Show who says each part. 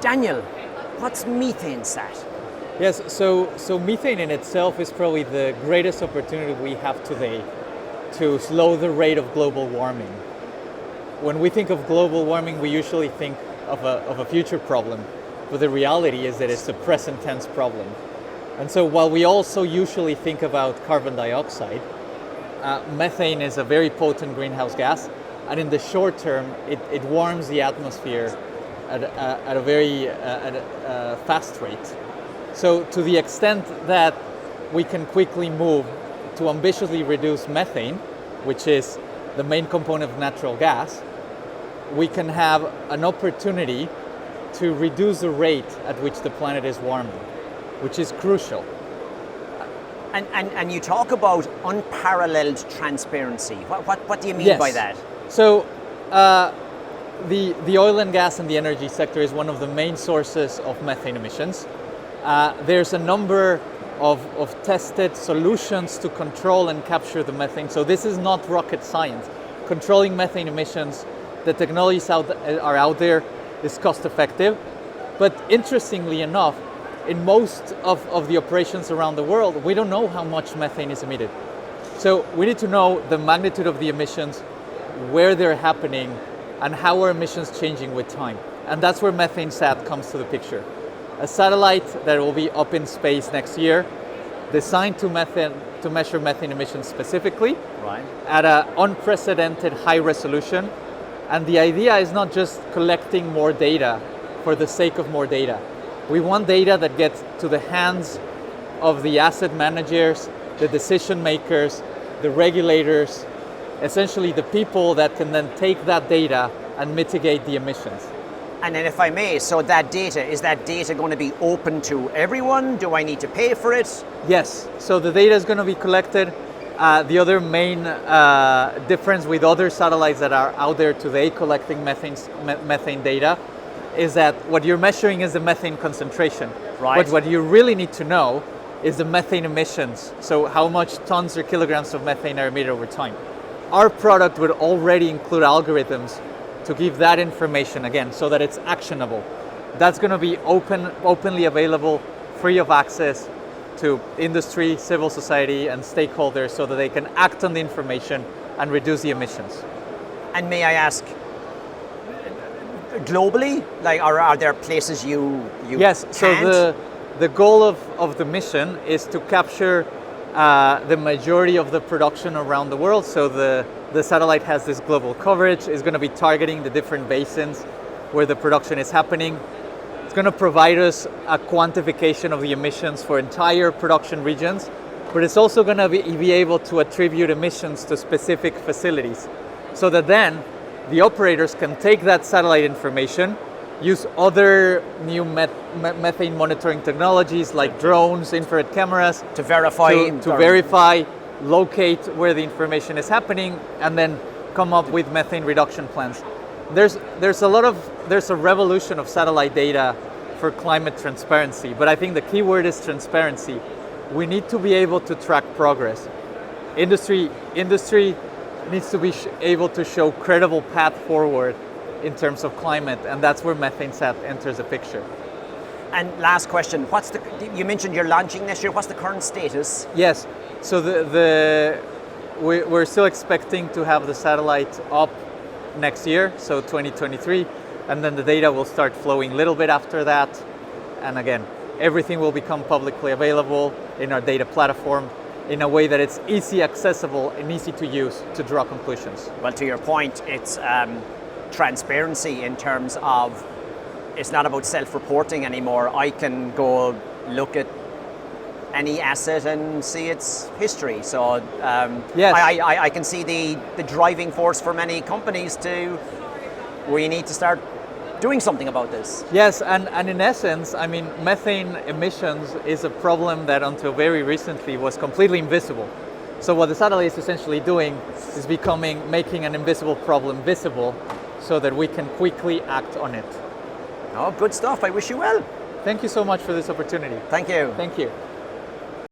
Speaker 1: Daniel, what's MethaneSAT?
Speaker 2: Yes, so methane in itself is probably the greatest opportunity we have today to slow the rate of global warming. When we think of global warming, we usually think of a future problem, but the reality is that it's a present tense problem. And so while we also usually think about carbon dioxide, methane is a very potent greenhouse gas, and in the short term, it warms the atmosphere at a very fast rate. So to the extent that we can quickly move to ambitiously reduce methane, which is the main component of natural gas, we can have an opportunity to reduce the rate at which the planet is warming, which is crucial.
Speaker 1: And you talk about unparalleled transparency. What do you mean by that?
Speaker 2: So the oil and gas and the energy sector is one of the main sources of methane emissions. There's a number of tested solutions to control and capture the methane. So this is not rocket science. Controlling methane emissions, the technologies are out there, is cost effective. But interestingly enough, in most of the operations around the world, we don't know how much methane is emitted. So we need to know the magnitude of the emissions, where they're happening, and how are emissions changing with time. And that's where MethaneSAT comes to the picture. A satellite that will be up in space next year, designed to measure methane emissions specifically,
Speaker 1: right,
Speaker 2: at an unprecedented high resolution. And the idea is not just collecting more data for the sake of more data. We want data that gets to the hands of the asset managers, the decision makers, the regulators, essentially the people that can then take that data and mitigate the emissions.
Speaker 1: And then if I may, so that data, is that data going to be open to everyone? Do I need to pay for it?
Speaker 2: Yes, so the data is going to be collected. The other main difference with other satellites that are out there today collecting methane data is that what you're measuring is the methane concentration.
Speaker 1: Right.
Speaker 2: But what you really need to know is the methane emissions. So how much tons or kilograms of methane are emitted over time. Our product would already include algorithms to give that information again so that it's actionable. That's going to be openly available, free of access to industry, civil society, and stakeholders so that they can act on the information and reduce the emissions.
Speaker 1: And may I ask, globally, like, are there places you
Speaker 2: Yes,
Speaker 1: can't?
Speaker 2: So the goal of the mission is to capture the majority of the production around the world. So the satellite has this global coverage, is going to be targeting the different basins where the production is happening. It's going to provide us a quantification of the emissions for entire production regions, but it's also going to be able to attribute emissions to specific facilities so that then the operators can take that satellite information, use other new methane monitoring technologies like drones, infrared cameras
Speaker 1: to verify,
Speaker 2: locate where the information is happening, and then come up with methane reduction plans. There's a revolution of satellite data for climate transparency, but I think the key word is transparency. We need to be able to track progress. Industry needs to be able to show credible path forward in terms of climate, and that's where MethaneSAT enters the picture.
Speaker 1: And last question, you mentioned you're launching next year, what's the current status?
Speaker 2: Yes, so we're still expecting to have the satellite up next year, so 2023, and then the data will start flowing a little bit after that. And again, everything will become publicly available in our data platform in a way that it's easy accessible and easy to use to draw conclusions.
Speaker 1: Well, to your point, it's transparency in terms of it's not about self-reporting anymore. I can go look at any asset and see its history. So
Speaker 2: yes.
Speaker 1: I can see the driving force for many companies we need to start doing something about this.
Speaker 2: Yes, and in essence, I mean, methane emissions is a problem that until very recently was completely invisible. So what the satellite is essentially doing is making an invisible problem visible so that we can quickly act on it.
Speaker 1: Oh, good stuff. I wish you well.
Speaker 2: Thank you so much for this opportunity.
Speaker 1: Thank you.
Speaker 2: Thank you.